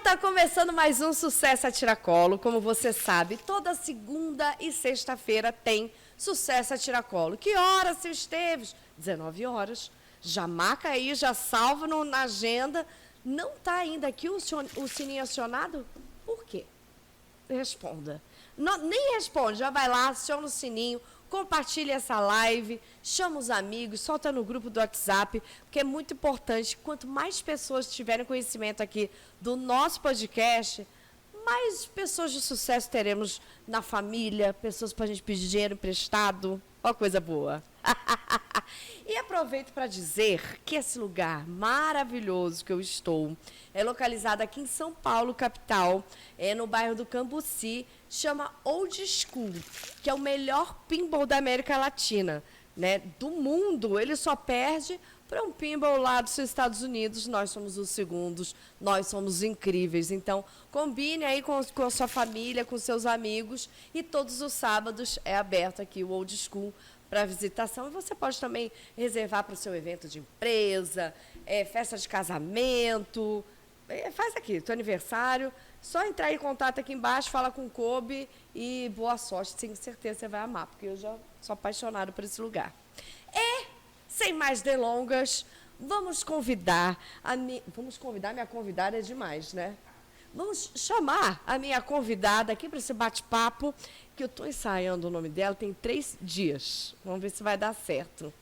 Tá começando mais um Sucesso a Tiracolo. Como você sabe, toda segunda e sexta-feira tem Sucesso a Tiracolo. Que horas, seu Esteves? 19 horas. Já marca aí, já salva na agenda. Não tá ainda aqui o sininho acionado? Por quê? Responda. Não, nem responde, já vai lá, aciona o sininho, compartilha essa live, chama os amigos, solta no grupo do WhatsApp, porque é muito importante. Quanto mais pessoas tiverem conhecimento aqui do nosso podcast, mais pessoas de sucesso teremos na família, pessoas para a gente pedir dinheiro emprestado. Ó, coisa boa. E aproveito para dizer que esse lugar maravilhoso que eu estou é localizado aqui em São Paulo, capital, no bairro do Cambuci, chama Old School, que é o melhor pinball da América Latina, né? Do mundo. Ele só perde para um pinball lá dos Estados Unidos. Nós somos os segundos, nós somos incríveis. Então, combine aí com a sua família, com seus amigos, e todos os sábados é aberto aqui o Old School para visitação. E você pode também reservar para o seu evento de empresa, festa de casamento. Faz aqui, teu aniversário. Só entrar em contato aqui embaixo, fala com o Kobe e boa sorte. Tenho certeza que você vai amar, porque eu já sou apaixonado por esse lugar. E, sem mais delongas, vamos convidar minha convidada, é demais, né? Vamos chamar a minha convidada aqui para esse bate-papo, que eu estou ensaiando o nome dela, tem 3 dias. Vamos ver se vai dar certo.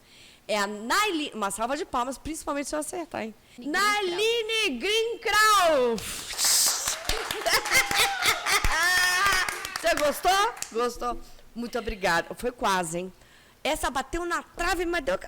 É a Nailine, uma salva de palmas, principalmente se eu acertar, hein? Nailine Greenkrau! Você gostou? Gostou? Muito obrigada. Foi quase, hein? Essa bateu na trave, mas deu...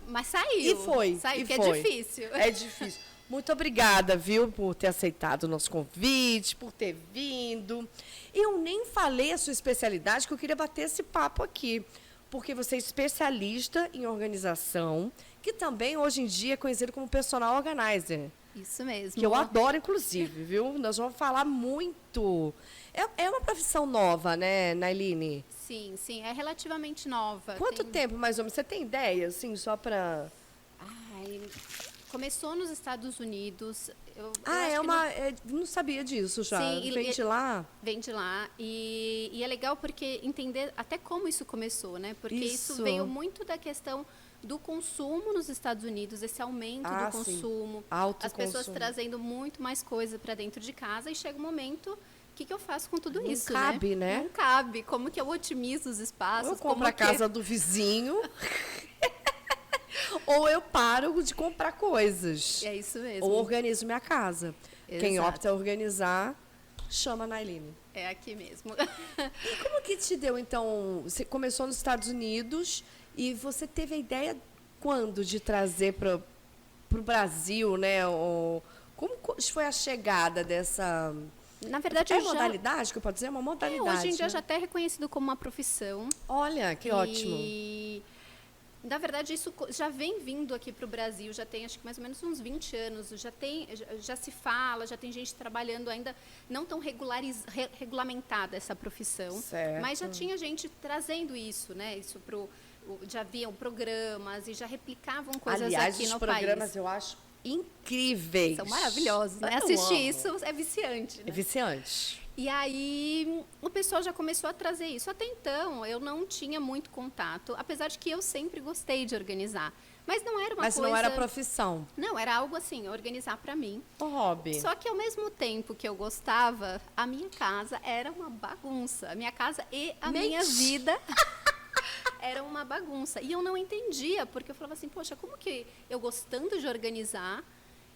Mas saiu. E foi. Saiu, porque foi. É difícil. É difícil. Muito obrigada, viu, por ter aceitado o nosso convite, por ter vindo. Eu nem falei a sua especialidade, que eu queria bater esse papo aqui. Porque você é especialista em organização, que também, hoje em dia, é conhecido como personal organizer. Isso mesmo. Que eu adoro, inclusive, viu? Nós vamos falar muito. É uma profissão nova, né, Nailine? Sim, sim. É relativamente nova. Quanto tempo, mais ou menos? Você tem ideia, assim, só para... Começou nos Estados Unidos. não sabia disso já. Sim, vem de lá? Vem de lá. E é legal porque entender até como isso começou, né? Porque isso veio muito da questão do consumo nos Estados Unidos, esse aumento do consumo. Alto as pessoas consumo. Trazendo muito mais coisa para dentro de casa, e chega um momento... O que eu faço com tudo isso, Não cabe, né? Não cabe. Como que eu otimizo os espaços? Ou eu compro a casa do vizinho, ou eu paro de comprar coisas. É isso mesmo. Ou organizo minha casa. Exato. Quem opta a organizar, chama a Nailine. É aqui mesmo. E como que te deu, então? Você começou nos Estados Unidos e você teve a ideia quando de trazer para o Brasil, né? Como foi a chegada dessa... Na verdade, modalidade, que eu posso dizer? É uma modalidade. Hoje em dia né? já até é reconhecido como uma profissão. Olha, que ótimo. E, na verdade, isso já vem vindo aqui para o Brasil, já tem, acho que mais ou menos uns 20 anos. Já se fala, já tem gente trabalhando ainda, não tão regulamentada essa profissão. Certo. Mas já tinha gente trazendo isso, né? Isso já haviam programas e já replicavam coisas aqui no país. Aliás, os programas eu acho incríveis. São maravilhosos, né? Assistir isso é viciante, né? É viciante. E aí o pessoal já começou a trazer isso. Até então, eu não tinha muito contato, apesar de que eu sempre gostei de organizar. Mas não era uma coisa... Mas não era profissão. Não, era algo assim, organizar para mim. Um hobby. Só que ao mesmo tempo que eu gostava, a minha casa era uma bagunça. A minha casa e a minha vida... Era uma bagunça. E eu não entendia, porque eu falava assim, poxa, como que eu gostando de organizar,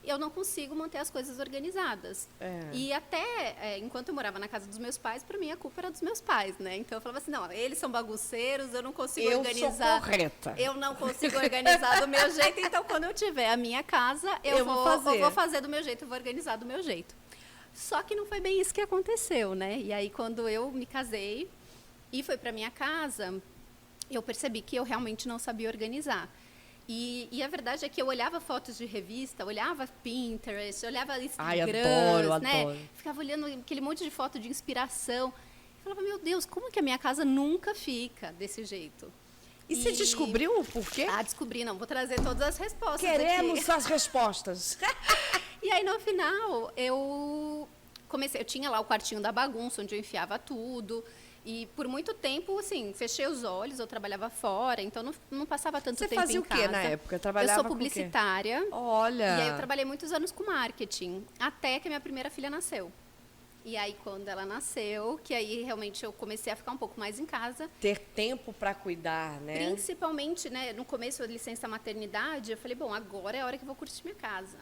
eu não consigo manter as coisas organizadas? E até, enquanto eu morava na casa dos meus pais, para mim a culpa era dos meus pais, né? Então eu falava assim, não, eles são bagunceiros, eu não consigo organizar. Eu sou correta. Eu não consigo organizar do meu jeito, então quando eu tiver a minha casa, eu vou fazer do meu jeito, eu vou organizar do meu jeito. Só que não foi bem isso que aconteceu, né? E aí quando eu me casei e fui para minha casa... eu percebi que eu realmente não sabia organizar. E a verdade é que eu olhava fotos de revista, olhava Pinterest, olhava Instagram, né? Adoro. Ficava olhando aquele monte de foto de inspiração. Eu falava, meu Deus, como que a minha casa nunca fica desse jeito? E você descobriu o porquê? Descobri, não. Vou trazer todas as respostas Queremos aqui. as respostas. E aí, no final, eu eu tinha lá o quartinho da bagunça, onde eu enfiava tudo. E por muito tempo, assim, fechei os olhos, eu trabalhava fora, então não passava tanto tempo em casa. Você fazia o quê na época? Trabalhava eu sou publicitária. Olha! E aí eu trabalhei muitos anos com marketing, até que a minha primeira filha nasceu. E aí, quando ela nasceu, que aí realmente eu comecei a ficar um pouco mais em casa. Ter tempo para cuidar, né? Principalmente, né, no começo da licença maternidade, eu falei, bom, agora é a hora que eu vou curtir minha casa.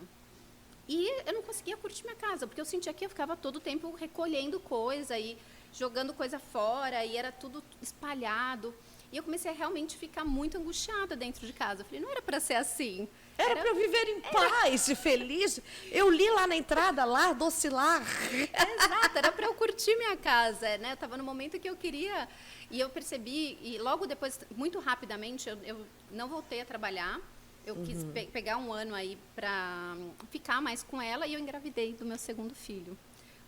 E eu não conseguia curtir minha casa, porque eu sentia que eu ficava todo o tempo recolhendo coisa e jogando coisa fora, e era tudo espalhado. E eu comecei a realmente ficar muito angustiada dentro de casa. Eu falei, não era para ser assim. Era para eu viver em paz e feliz. Eu li lá na entrada, lá, doce lar. Exato, era para eu curtir minha casa, né? Eu estava no momento que eu queria, e eu percebi, e logo depois, muito rapidamente, eu não voltei a trabalhar. Eu quis pegar um ano aí para ficar mais com ela, e eu engravidei do meu segundo filho.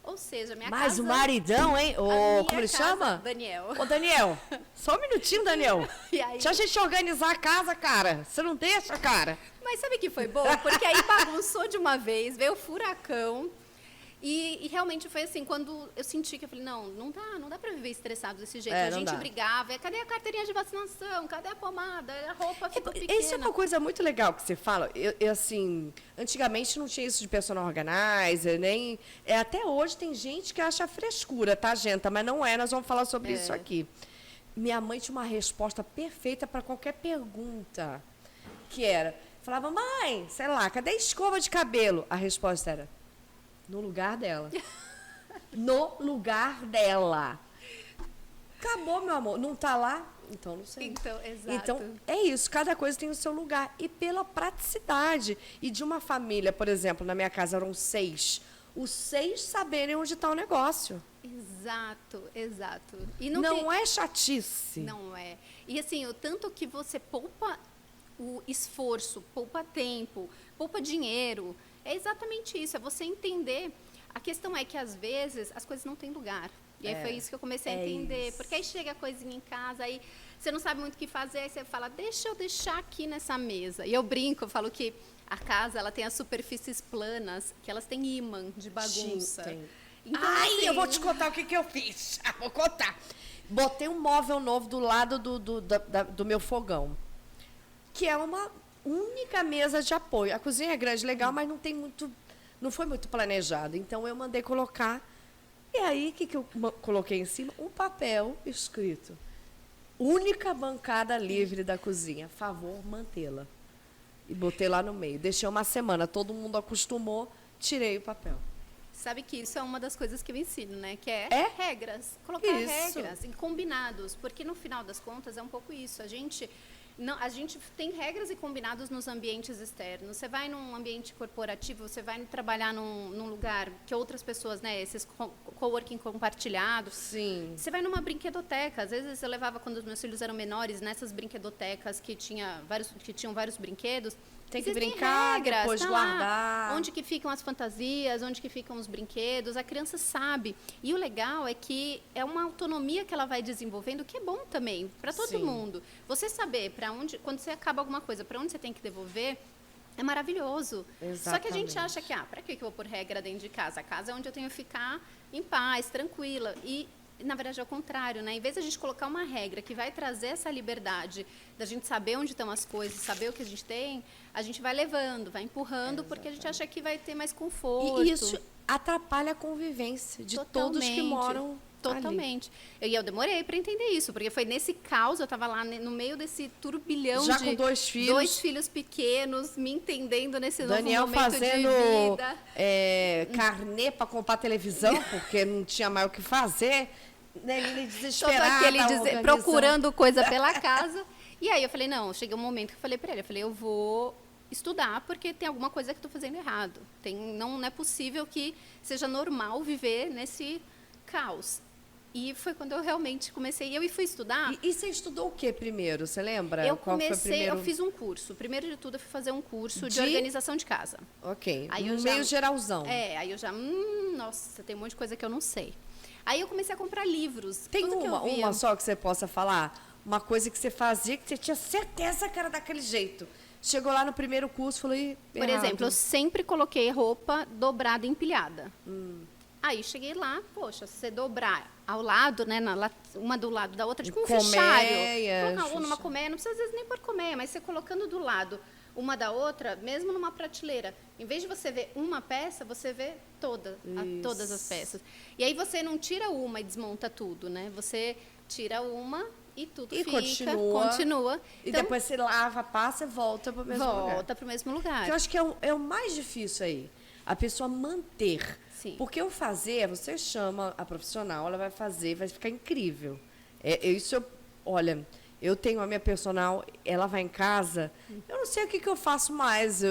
Ou seja, minha casa... Mas o maridão, hein? Como ele chama? Daniel. Ô, Daniel, só um minutinho, Daniel. E aí... Deixa a gente organizar a casa, cara. Você não deixa, cara? Mas sabe que foi bom? Porque aí bagunçou de uma vez, veio o furacão. E realmente foi assim, quando eu senti que eu falei, não dá para viver estressado desse jeito. A gente brigava, cadê a carteirinha de vacinação? Cadê a pomada? A roupa ficou pequena. Isso é uma coisa muito legal que você fala. Eu, assim, antigamente não tinha isso de personal organizer, nem... até hoje tem gente que acha frescura, tá, gente? Mas não é, nós vamos falar sobre isso aqui. Minha mãe tinha uma resposta perfeita para qualquer pergunta, que era, falava, mãe, sei lá, cadê a escova de cabelo? A resposta era, no lugar dela. No lugar dela. Acabou, meu amor. Não tá lá? Então não sei. Então, exato. Então, é isso. Cada coisa tem o seu lugar. E pela praticidade. E de uma família, por exemplo, na minha casa eram 6. Os 6 saberem onde está o negócio. Exato, exato. E não é chatice. Não é. E assim, o tanto que você poupa o esforço, poupa tempo, poupa dinheiro... É exatamente isso, é você entender. A questão é que, às vezes, as coisas não têm lugar. E aí foi isso que eu comecei a entender. Isso. Porque aí chega a coisinha em casa, aí você não sabe muito o que fazer, aí você fala, deixa eu deixar aqui nessa mesa. E eu brinco, eu falo que a casa ela tem as superfícies planas, que elas têm imã de bagunça. Então, assim, eu vou te contar o que eu fiz. Vou contar. Botei um móvel novo do lado do meu fogão, que é uma... única mesa de apoio. A cozinha é grande, legal, mas não foi muito planejado. Então, eu mandei colocar. E aí, o que eu coloquei em cima? Um papel escrito. Única bancada livre da cozinha. Favor mantê-la. E botei lá no meio. Deixei uma semana. Todo mundo acostumou. Tirei o papel. Sabe que isso é uma das coisas que eu ensino, né? Que é regras. Colocar regras e combinados. Porque, no final das contas, é um pouco isso. A gente tem regras e combinados nos ambientes externos. Você vai num ambiente corporativo, você vai trabalhar num lugar que outras pessoas, né, esses coworking compartilhados. Sim. Você vai numa brinquedoteca. Às vezes eu levava, quando os meus filhos eram menores, nessas brinquedotecas que tinham vários brinquedos. Tem que brincar, regras, depois guardar. Lá, onde que ficam as fantasias, onde que ficam os brinquedos, a criança sabe. E o legal é que é uma autonomia que ela vai desenvolvendo, que é bom também, para todo mundo. Você saber para onde, quando você acaba alguma coisa, para onde você tem que devolver, é maravilhoso. Exatamente. Só que a gente acha que, para que eu vou pôr regra dentro de casa? A casa é onde eu tenho que ficar em paz, tranquila. E na verdade, é o contrário, né? Em vez de a gente colocar uma regra que vai trazer essa liberdade da gente saber onde estão as coisas, saber o que a gente tem, a gente vai levando, vai empurrando, porque a gente acha que vai ter mais conforto. E isso atrapalha a convivência de todos que moram Totalmente. Eu demorei para entender isso, porque foi nesse caos, eu estava lá no meio desse turbilhão já com 2 filhos. 2 filhos pequenos, me entendendo nesse Daniel novo momento fazendo de vida. Carnê para comprar televisão, porque não tinha mais o que fazer. Ele desesperado. Procurando coisa pela casa. E aí eu falei, não, cheguei um momento que eu falei para ele, eu vou estudar porque tem alguma coisa que estou fazendo errado. Não é possível que seja normal viver nesse caos. E foi quando eu realmente comecei, eu fui estudar. E você estudou o que primeiro, você lembra? Eu fiz um curso. Primeiro de tudo, eu fui fazer um curso de organização de casa. Ok, meio geralzão. Aí eu já, nossa, tem um monte de coisa que eu não sei. Aí eu comecei a comprar livros. Tem uma só que você possa falar? Uma coisa que você fazia que você tinha certeza que era daquele jeito. Chegou lá no primeiro curso e falou, por exemplo, eu sempre coloquei roupa dobrada e empilhada. Aí cheguei lá, poxa, se você dobrar ao lado, né, uma do lado da outra, tipo um Colmeia, fichário. Colocar numa colmeia, não precisa às vezes nem por colmeia, mas você colocando do lado uma da outra, mesmo numa prateleira, em vez de você ver uma peça, você vê todas as peças. E aí você não tira uma e desmonta tudo, né? Você tira uma e tudo E fica, continua. E Então, depois você lava, passa e volta para o mesmo lugar. volta para o mesmo lugar. Que eu acho que é o mais difícil aí. A pessoa manter. Sim. Porque o fazer, você chama a profissional, ela vai fazer, vai ficar incrível. Olha, eu tenho a minha personal, ela vai em casa, eu não sei o que eu faço mais.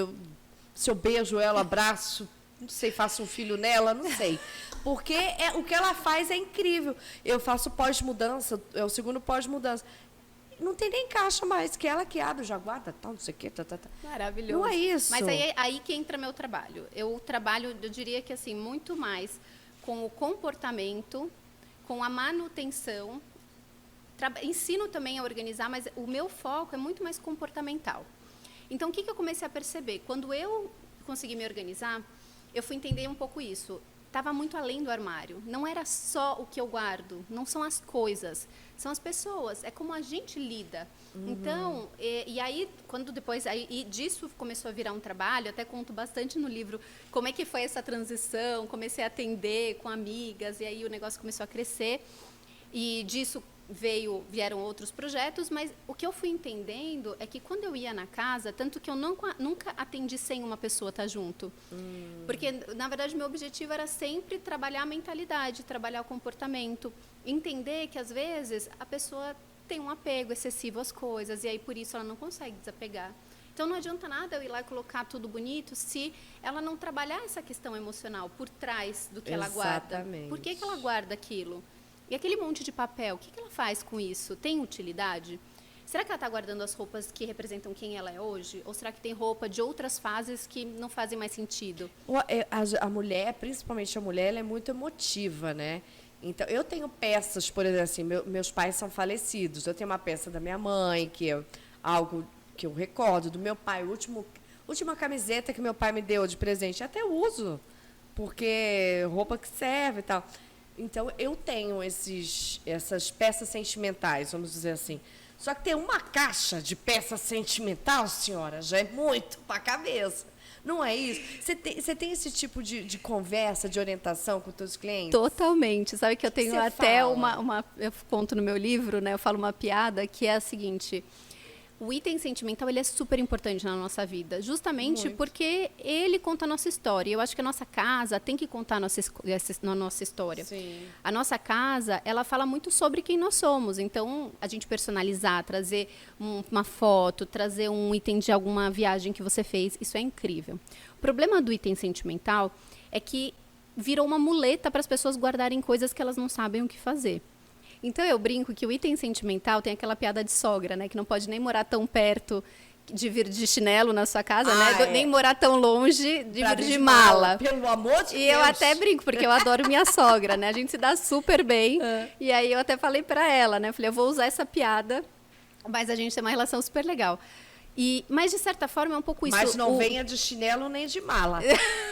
Se eu beijo ela, abraço, não sei, faço um filho nela, não sei. Porque o que ela faz é incrível. Eu faço pós-mudança, é o segundo pós-mudança. Não tem nem caixa mais, que ela que abre, já guarda, tal, não sei o quê, tá. Maravilhoso. Não é isso. Mas aí que entra meu trabalho. Eu trabalho, eu diria que assim, muito mais com o comportamento, com a manutenção. Ensino também a organizar, mas o meu foco é muito mais comportamental. Então, o que eu comecei a perceber? Quando eu consegui me organizar, eu fui entender um pouco isso. Estava muito além do armário. Não era só o que eu guardo, não são as coisas, são as pessoas, é como a gente lida. Então, e aí, quando depois e disso começou a virar um trabalho, até conto bastante no livro como é que foi essa transição, comecei a atender com amigas, e aí o negócio começou a crescer, e disso vieram outros projetos, mas o que eu fui entendendo é que quando eu ia na casa, tanto que eu nunca atendi sem uma pessoa estar junto. Porque, na verdade, meu objetivo era sempre trabalhar a mentalidade, trabalhar o comportamento, entender que, às vezes, a pessoa tem um apego excessivo às coisas, e aí, por isso, ela não consegue desapegar. Então, não adianta nada eu ir lá e colocar tudo bonito se ela não trabalhar essa questão emocional por trás do que ela guarda. Por que ela guarda aquilo? E aquele monte de papel, o que ela faz com isso? Tem utilidade? Será que ela está guardando as roupas que representam quem ela é hoje? Ou será que tem roupa de outras fases que não fazem mais sentido? A mulher, principalmente a mulher, ela é muito emotiva, né? Então, eu tenho peças, por exemplo, assim, meus pais são falecidos. Eu tenho uma peça da minha mãe, que é algo que eu recordo, do meu pai, última camiseta que meu pai me deu de presente. Até uso, porque roupa que serve e tal. Então, eu tenho essas peças sentimentais, vamos dizer assim. Só que ter uma caixa de peça sentimental, senhora, já é muito para a cabeça. Não é isso? Você tem esse tipo de conversa, de orientação com os seus clientes? Totalmente. Sabe que eu tenho até fala? Eu conto no meu livro, né? Eu falo uma piada que é a seguinte: o item sentimental, ele é super importante na nossa vida, justamente porque ele conta a nossa história. Eu acho que a nossa casa tem que contar a nossa história. Sim. A nossa casa, ela fala muito sobre quem nós somos. Então, a gente personalizar, trazer uma foto, trazer um item de alguma viagem que você fez, isso é incrível. O problema do item sentimental é que virou uma muleta para as pessoas guardarem coisas que elas não sabem o que fazer. Então, eu brinco que o item sentimental tem aquela piada de sogra, né? Que não pode nem morar tão perto de vir de chinelo na sua casa, né? Nem morar tão longe de vir de mala. Pelo amor de Deus. E eu até brinco, porque eu adoro minha sogra, né? A gente se dá super bem. E aí, eu até falei pra ela, né? Eu falei, eu vou usar essa piada, mas a gente tem uma relação super legal. Mas, de certa forma, é um pouco isso. Mas não venha de chinelo nem de mala,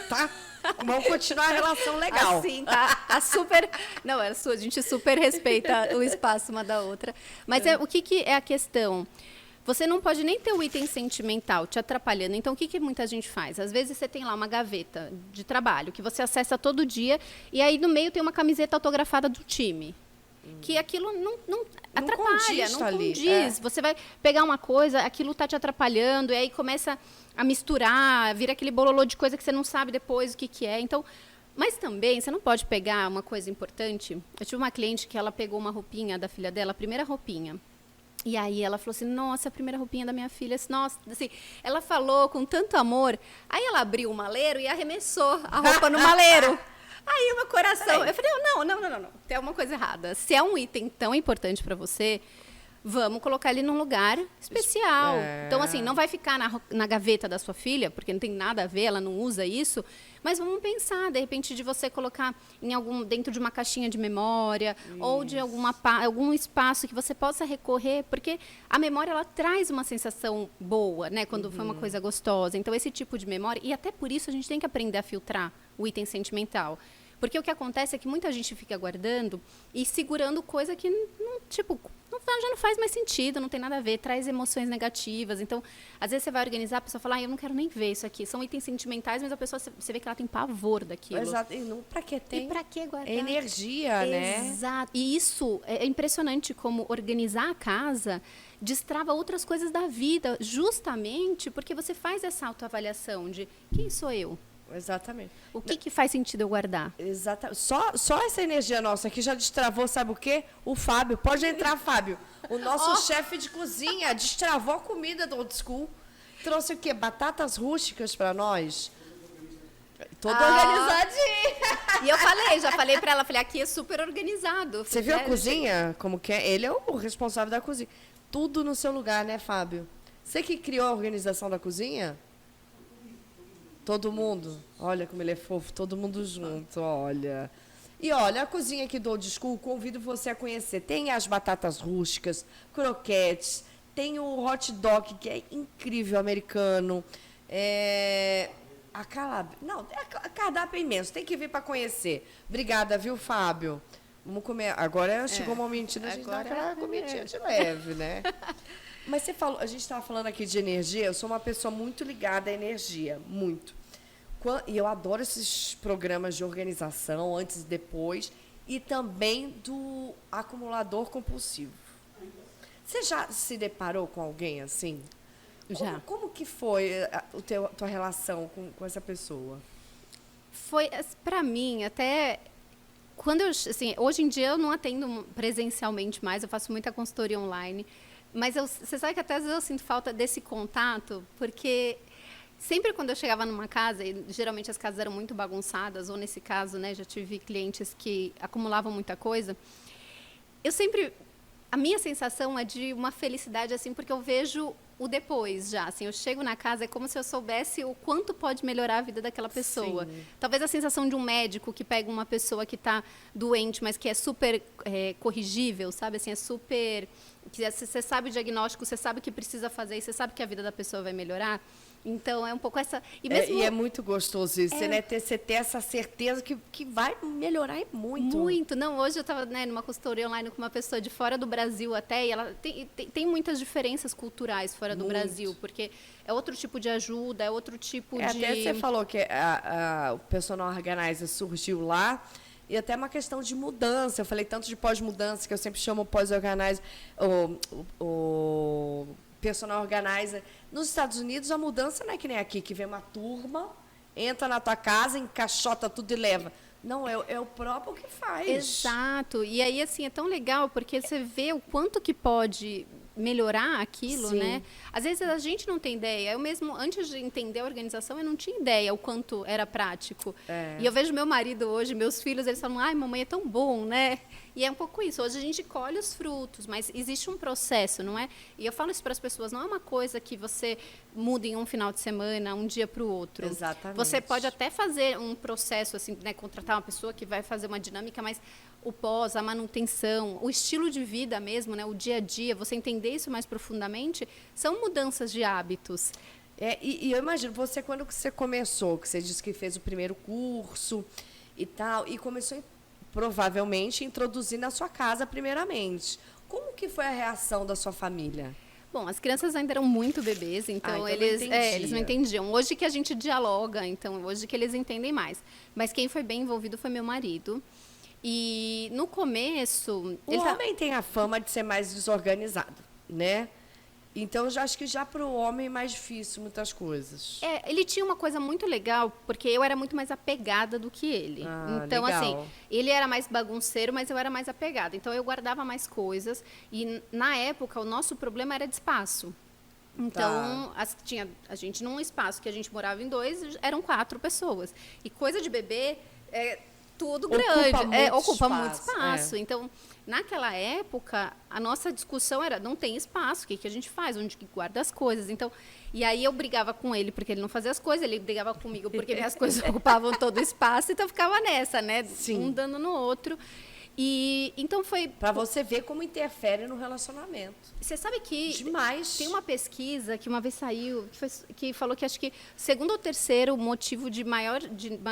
tá? Vamos continuar a relação legal. Assim, tá? Não, a gente super respeita o espaço uma da outra. Mas o que é a questão? Você não pode nem ter o item sentimental te atrapalhando. Então, o que muita gente faz? Às vezes, você tem lá uma gaveta de trabalho que você acessa todo dia e aí no meio tem uma camiseta autografada do time. Que aquilo não atrapalha, não condiz. Você vai pegar uma coisa, aquilo está te atrapalhando, e aí começa a misturar, vira aquele bololô de coisa que você não sabe depois o que é. Então, mas também, você não pode pegar uma coisa importante. Eu tive uma cliente que ela pegou uma roupinha da filha dela, a primeira roupinha. E aí ela falou assim, nossa, a primeira roupinha da minha filha. Nossa, assim, ela falou com tanto amor. Aí ela abriu o maleiro e arremessou a roupa no maleiro. Aí o meu coração, eu falei, não, tem alguma coisa errada. Se é um item tão importante para você, vamos colocar ele num lugar especial. Então, assim, não vai ficar na gaveta da sua filha, porque não tem nada a ver, ela não usa isso. Mas vamos pensar, de repente, de você colocar dentro de uma caixinha de memória, ou de algum espaço que você possa recorrer, porque a memória, ela traz uma sensação boa, né? Quando foi uma coisa gostosa. Então, esse tipo de memória, e até por isso a gente tem que aprender a filtrar o item sentimental. Porque o que acontece é que muita gente fica guardando e segurando coisa que, não, tipo, já não faz mais sentido, não tem nada a ver, traz emoções negativas. Então, às vezes você vai organizar, a pessoa fala, eu não quero nem ver isso aqui. São itens sentimentais, mas a pessoa, você vê que ela tem pavor daquilo. Exato. E não, pra que tem? E pra que guardar? É energia, né? Exato. E isso é impressionante como organizar a casa destrava outras coisas da vida, justamente porque você faz essa autoavaliação de quem sou eu? Exatamente. O que faz sentido eu guardar? Exatamente. Só essa energia nossa aqui já destravou, sabe o quê? O Fábio. Pode entrar, Fábio. O nosso chefe de cozinha destravou a comida do Old School. Trouxe o quê? Batatas rústicas para nós. Todo organizadinho. E eu já falei para ela, falei, aqui é super organizado. Você viu a cozinha? Como que é? Ele é o responsável da cozinha. Tudo no seu lugar, né, Fábio? Você que criou a organização da cozinha? Todo mundo. Olha como ele é fofo, todo mundo junto, olha. E olha, a cozinha aqui do Old School, convido você a conhecer. Tem as batatas rústicas, croquetes, tem o hot dog, que é incrível, americano. A calabresa. Não, a cardápio é imenso, tem que vir para conhecer. Obrigada, viu, Fábio? Vamos comer. Agora chegou o momentinho da gente dar aquela comidinha de leve, né? Mas você falou, a gente estava falando aqui de energia, eu sou uma pessoa muito ligada à energia, muito. E eu adoro esses programas de organização, antes e depois, e também do acumulador compulsivo. Você já se deparou com alguém assim? Já. Como que foi tua relação com essa pessoa? Foi, para mim, até... hoje em dia eu não atendo presencialmente mais, eu faço muita consultoria online. Mas você sabe que até às vezes eu sinto falta desse contato, porque sempre quando eu chegava numa casa, e geralmente as casas eram muito bagunçadas, ou nesse caso, né, já tive clientes que acumulavam muita coisa, a minha sensação é de uma felicidade, assim, porque eu vejo o depois já, assim, eu chego na casa, é como se eu soubesse o quanto pode melhorar a vida daquela pessoa. Sim. Talvez a sensação de um médico que pega uma pessoa que está doente, mas que é super corrigível, sabe, assim, é super... Você sabe o diagnóstico, você sabe o que precisa fazer, e você sabe que a vida da pessoa vai melhorar. Então, é um pouco essa... E é muito gostoso isso, né? Você ter essa certeza que vai melhorar muito. Muito. Não, hoje eu estava numa consultoria online com uma pessoa de fora do Brasil até, e ela tem muitas diferenças culturais fora do Brasil, porque é outro tipo de ajuda, é outro tipo de... Até você falou que o Personal Organizer surgiu lá, e até uma questão de mudança. Eu falei tanto de pós-mudança, que eu sempre chamo pós-organizer, o Personal Organizer. Nos Estados Unidos, a mudança não é que nem aqui, que vem uma turma, entra na tua casa, encaixota tudo e leva. Não, é o próprio que faz. Exato. E aí, assim, é tão legal, porque você vê o quanto que pode melhorar aquilo, Sim. né? Às vezes a gente não tem ideia. Eu mesmo, antes de entender a organização, eu não tinha ideia o quanto era prático. E eu vejo meu marido hoje, meus filhos, eles falam, ai, mamãe, é tão bom, né? E é um pouco isso. Hoje a gente colhe os frutos, mas existe um processo, não é? E eu falo isso para as pessoas, não é uma coisa que você muda em um final de semana, um dia para o outro. Exatamente. Você pode até fazer um processo, assim, né, contratar uma pessoa que vai fazer uma dinâmica, mas o pós, a manutenção, o estilo de vida mesmo, né, o dia a dia, você entender isso mais profundamente, são mudanças de hábitos. E eu imagino, quando você começou, que você disse que fez o primeiro curso e tal, e começou provavelmente a introduzir na sua casa primeiramente. Como que foi a reação da sua família? Bom, as crianças ainda eram muito bebês, então eles não entendiam. Hoje que a gente dialoga, então hoje que eles entendem mais. Mas quem foi bem envolvido foi meu marido. E no começo... O homem tem a fama de ser mais desorganizado, né? Então, eu já acho que já para o homem é mais difícil muitas coisas. Ele tinha uma coisa muito legal, porque eu era muito mais apegada do que ele. Então, legal. assim, ele era mais bagunceiro, mas eu era mais apegada. Então, eu guardava mais coisas. E, na época, o nosso problema era de espaço. Então, tinha a gente num espaço que a gente morava em 2, eram 4 pessoas. E coisa de bebê... tudo grande, ocupa muito espaço. Então, naquela época, a nossa discussão era, não tem espaço, o que a gente faz? Onde que guarda as coisas? Então, e aí eu brigava com ele porque ele não fazia as coisas, ele brigava comigo porque minhas coisas ocupavam todo o espaço, então ficava nessa, né? Sim. Um dando no outro. E então foi... Para você ver como interfere no relacionamento. Você sabe que Demais. tem uma pesquisa que uma vez saiu, que falou que acho que segundo ou terceiro motivo de maior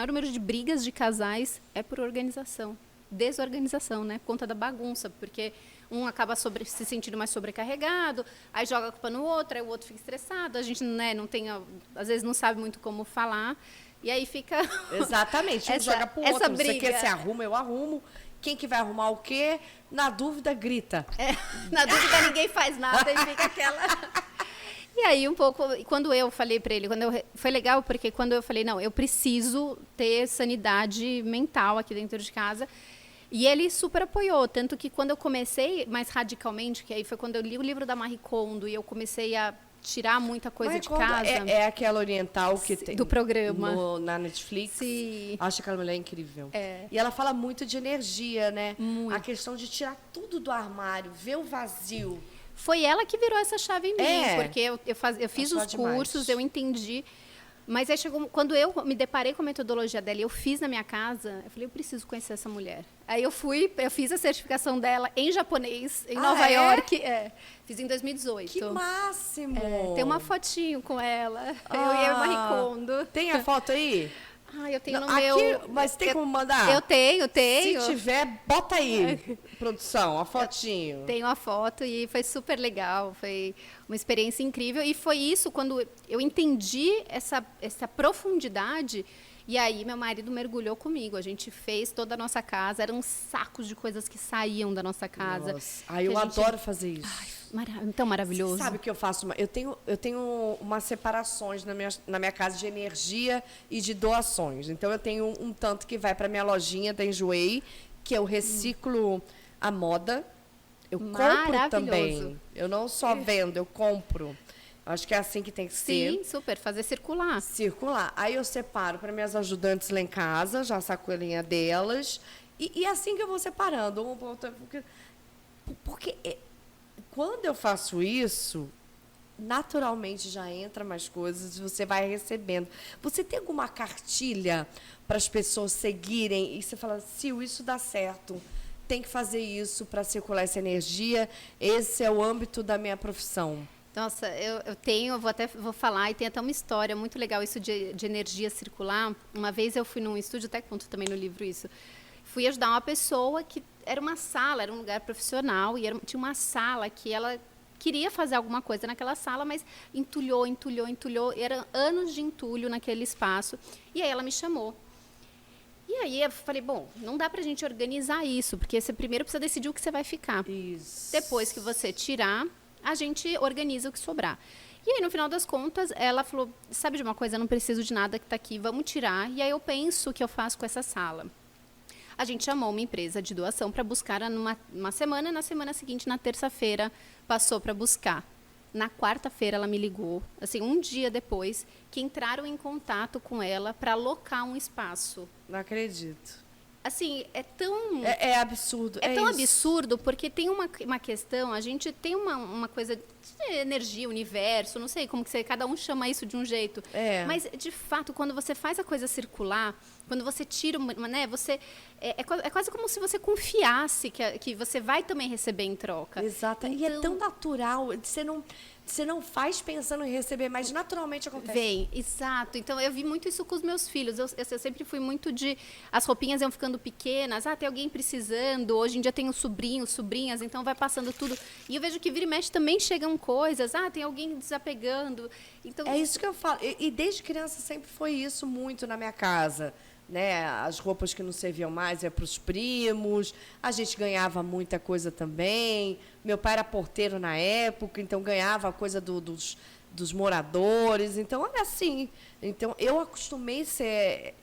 número de brigas de casais é por organização. Desorganização, né? Por conta da bagunça, porque um acaba se sentindo mais sobrecarregado, aí joga a culpa no outro, aí o outro fica estressado, a gente, né, não tem, às vezes não sabe muito como falar, e aí fica... Exatamente, um joga pro outro, briga. Você quer se arruma, eu arrumo, quem que vai arrumar o quê? Na dúvida, grita. Na dúvida ninguém faz nada e fica aquela... E aí, um pouco, quando eu falei para ele, foi legal porque quando eu falei, não, eu preciso ter sanidade mental aqui dentro de casa, e ele super apoiou, tanto que quando eu comecei mais radicalmente, que aí foi quando eu li o livro da Marie Kondo e eu comecei a tirar muita coisa Marie de Kondo casa. É aquela oriental que tem do programa na Netflix. Sim. Acho aquela mulher incrível. É. E ela fala muito de energia, né? Muito. A questão de tirar tudo do armário, ver o vazio. Foi ela que virou essa chave em mim, porque eu fiz os demais. cursos, eu entendi. Mas aí chegou, quando eu me deparei com a metodologia dela e eu fiz na minha casa, eu falei, eu preciso conhecer essa mulher. Aí eu fiz a certificação dela em japonês, em Nova York. Fiz em 2018. Que máximo! Tem uma fotinho com ela, eu e a Marie Kondo. Tem a foto aí? Eu tenho Não, no meu... Mas tem como mandar? Eu tenho. Se tiver, bota aí, produção, a fotinho. Tenho a foto e foi super legal, foi uma experiência incrível. E foi isso, quando eu entendi essa profundidade, e aí meu marido mergulhou comigo. A gente fez toda a nossa casa, eram sacos de coisas que saíam da nossa casa. Nossa. Eu adoro fazer isso. Tão maravilhoso. Sabe o que eu faço? Eu tenho umas separações na minha casa de energia e de doações. Então, eu tenho um tanto que vai para minha lojinha da Enjoei, que eu reciclo a moda. Eu compro também. Eu não só vendo, eu compro. Acho que é assim que tem que ser. Sim, super. Fazer circular. Circular. Aí eu separo para minhas ajudantes lá em casa, já a sacolinha delas. E assim que eu vou separando. Porque quando eu faço isso, naturalmente já entra mais coisas e você vai recebendo. Você tem alguma cartilha para as pessoas seguirem e você fala, Sil, isso dá certo, tem que fazer isso para circular essa energia, esse é o âmbito da minha profissão. Nossa, eu tenho, vou falar, e tem até uma história muito legal isso de energia circular. Uma vez eu fui num estúdio, até conto também no livro isso, fui ajudar uma pessoa que era uma sala, era um lugar profissional, e tinha uma sala que ela queria fazer alguma coisa naquela sala, mas entulhou, e eram anos de entulho naquele espaço. E aí ela me chamou. E aí eu falei, bom, não dá pra gente organizar isso, porque você primeiro precisa decidir o que você vai ficar. Isso. Depois que você tirar, a gente organiza o que sobrar. E aí, no final das contas, ela falou, sabe de uma coisa, eu não preciso de nada que está aqui, vamos tirar. E aí eu penso o que eu faço com essa sala. A gente chamou uma empresa de doação para buscar numa semana, e na semana seguinte, na terça-feira, passou para buscar. Na quarta-feira, ela me ligou, assim, um dia depois, que entraram em contato com ela para alocar um espaço. Não acredito. Assim, é tão... É absurdo. É tão isso. absurdo, porque tem uma questão, a gente tem uma coisa de energia, universo, não sei como que cada um chama isso de um jeito. Mas, de fato, quando você faz a coisa circular, quando você tira, né, é quase como se você confiasse que você vai também receber em troca. Exato. Então, e é tão natural, você não faz pensando em receber, mas naturalmente acontece. Vem, exato. Então, eu vi muito isso com os meus filhos. Eu sempre fui muito de... As roupinhas iam ficando pequenas. Tem alguém precisando. Hoje em dia tem os sobrinhos, sobrinhas. Então, vai passando tudo. E eu vejo que vira e mexe também chegam coisas. Tem alguém desapegando. Então, é isso que eu falo. E desde criança sempre foi isso muito na minha casa. Né? As roupas que não serviam mais ia para os primos, a gente ganhava muita coisa também. Meu pai era porteiro na época, então ganhava coisa dos moradores. Então, era assim. Então, eu acostumei ser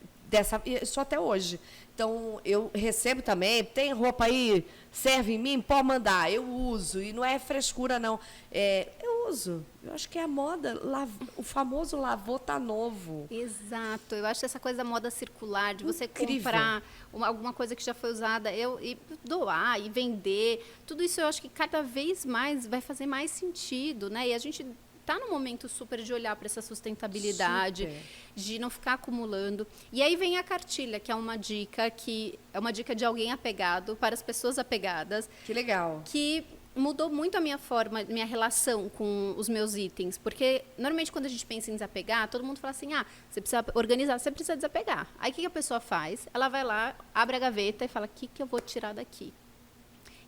isso até hoje. Então, eu recebo também, tem roupa aí, serve em mim, pode mandar, eu uso. E não é frescura, não. Eu uso. Eu acho que é a moda, o famoso lavou tá novo. Exato. Eu acho essa coisa da moda circular, de você comprar alguma coisa que já foi usada, e doar e vender, tudo isso eu acho que cada vez mais vai fazer mais sentido, né? E a gente está no momento super de olhar para essa sustentabilidade, Super. de não ficar acumulando. E aí vem a cartilha, que é uma dica de alguém apegado para as pessoas apegadas, Que legal. que mudou muito a minha relação com os meus itens, porque normalmente quando a gente pensa em desapegar, todo mundo fala assim, você precisa organizar, você precisa desapegar. Aí o que a pessoa faz? Ela vai lá, abre a gaveta e fala, o que eu vou tirar daqui?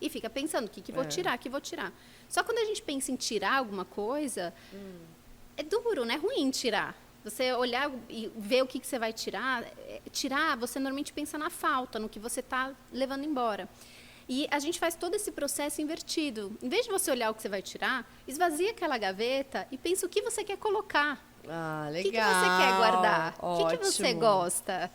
E fica pensando, o que vou tirar, que vou tirar. Só quando a gente pensa em tirar alguma coisa, é duro, né? É ruim tirar. Você olhar e ver o que você vai tirar, você normalmente pensa na falta, no que você está levando embora. E a gente faz todo esse processo invertido. Em vez de você olhar o que você vai tirar, esvazia aquela gaveta e pensa o que você quer colocar. Ah, legal. O que você quer guardar? Ótimo. O que você gosta?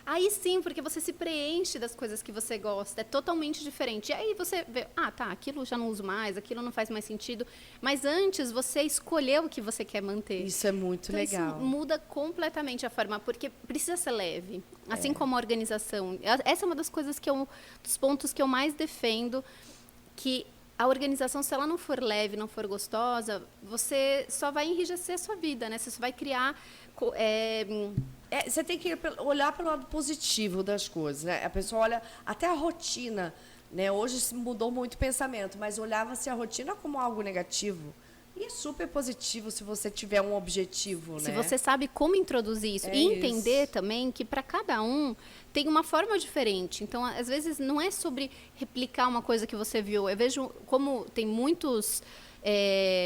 Aí sim, porque você se preenche das coisas que você gosta, é totalmente diferente. E aí você vê, aquilo já não uso mais, aquilo não faz mais sentido. Mas antes você escolheu o que você quer manter. Isso é muito então, legal. Isso muda completamente a forma, porque precisa ser leve. Assim como a organização. Essa é uma das coisas dos pontos que eu mais defendo, que a organização, se ela não for leve, não for gostosa, você só vai enrijecer a sua vida, né? Você só vai criar... Você tem que olhar pelo lado positivo das coisas, né? A pessoa olha até a rotina, né? Hoje se mudou muito o pensamento, mas olhava-se a rotina como algo negativo. E é super positivo se você tiver um objetivo, né? Se você sabe como introduzir isso e entender também que para cada um tem uma forma diferente. Então, às vezes, não é sobre replicar uma coisa que você viu. Eu vejo como tem muitos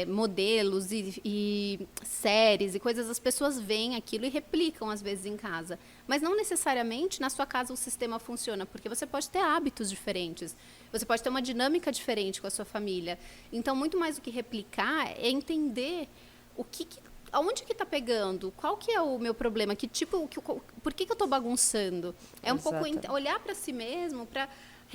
modelos e séries e coisas, as pessoas veem aquilo e replicam, às vezes, em casa. Mas não necessariamente na sua casa o sistema funciona, porque você pode ter hábitos diferentes, você pode ter uma dinâmica diferente com a sua família. Então, muito mais do que replicar é entender aonde que está pegando, qual que é o meu problema, por que eu estou bagunçando. É um pouco olhar para si mesmo,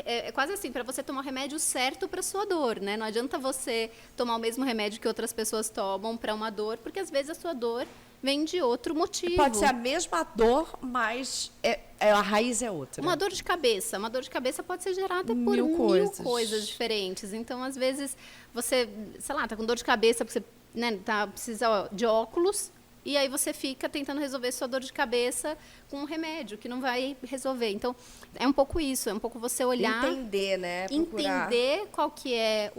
é quase assim, para você tomar o remédio certo para sua dor, né? Não adianta você tomar o mesmo remédio que outras pessoas tomam para uma dor, porque às vezes a sua dor vem de outro motivo. Pode ser a mesma dor, mas a raiz é outra. Uma dor de cabeça. Uma dor de cabeça pode ser gerada por mil coisas diferentes. Então, às vezes, você, sei lá, tá com dor de cabeça, porque você precisa de óculos, e aí você fica tentando resolver sua dor de cabeça com um remédio que não vai resolver. Então, é um pouco isso, é um pouco você olhar... Entender, né? Procurar. Entender qual que é